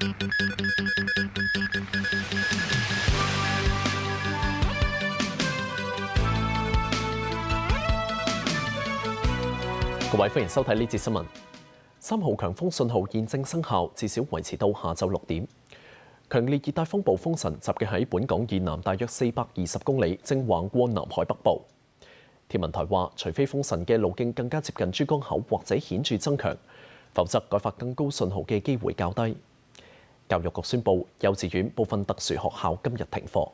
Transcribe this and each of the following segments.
各位歡迎收睇呢節新聞。3號強風信號現正生效，至少維持到下晝6點。強烈熱帶風暴風神集結喺本港以南大約420公里，正橫過南海北部。天文台話，除非風神嘅路徑更加接近珠江口或者顯著增強，否則改發更高信號嘅機會較低。教育局宣布，幼稚園部分特殊學校今日停課。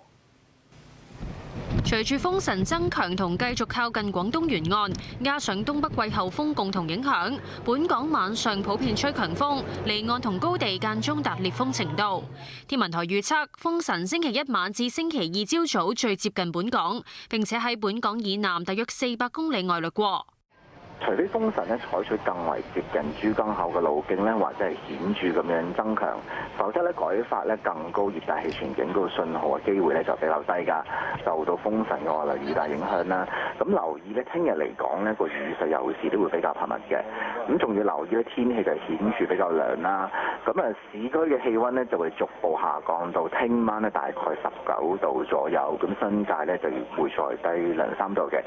隨住風神增強同繼續靠近廣東沿岸，加上東北季候風共同影響，本港晚上普遍吹強風，離岸同高地間中達烈風程度。天文台預測，風神星期一晚至星期二朝早最接近本港，並且喺本港以南大約400公里外掠過。除非風神咧採取更為接近珠江口嘅路徑咧，或者係顯著咁樣增強，否則咧改發咧更高熱帶氣旋警告信號嘅機會咧就比較低㗎。受到風神嘅外來雨帶影響啦，咁留意咧聽日嚟講咧個雨勢有時都會比較頻密嘅。咁仲要留意咧天氣就顯著比較涼啦。咁市區嘅氣温咧就會逐步下降到聽晚咧大概19度左右，咁新界咧就會再低2-3度嘅。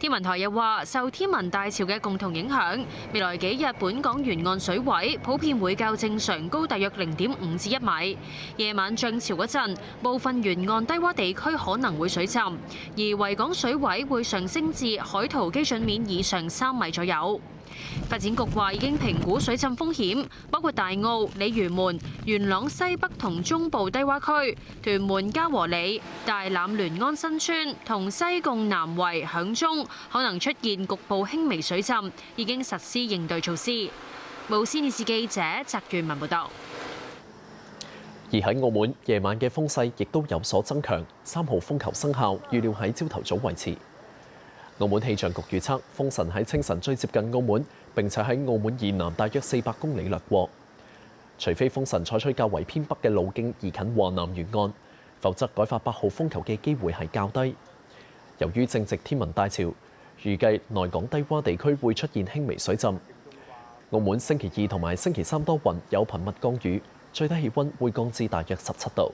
天文台又話，受天文大潮嘅共同影響，未來幾日本港沿岸水位普遍會較正常高大約0.5至1米。夜晚漲潮嗰陣，部分沿岸低窪地區可能會水浸，而維港水位會上升至海圖基準面以上3米左右。發展局話已經評估水浸風險，包括大澳、鯉魚門、元朗西北同中部低窪區、屯門嘉和里、大欖聯安新村同西貢南圍響中可能出現局部輕微水浸，已經實施應對措施。無線電視記者翟元文報道。而喺澳門，夜晚嘅風勢亦都有所增強，3號風球生效，預料喺朝頭早維持。澳門氣象局預測，風神喺清晨最接近澳門，並且喺澳門以南大約400公里掠過。除非風神採取較為偏北嘅路徑移近華南沿岸，否則改發8號風球嘅機會係較低。由於正值天文大潮，預計內港低窪地區會出現輕微水浸。澳門星期2同埋星期3多雲，有頻密降雨，最低氣温會降至大約17度。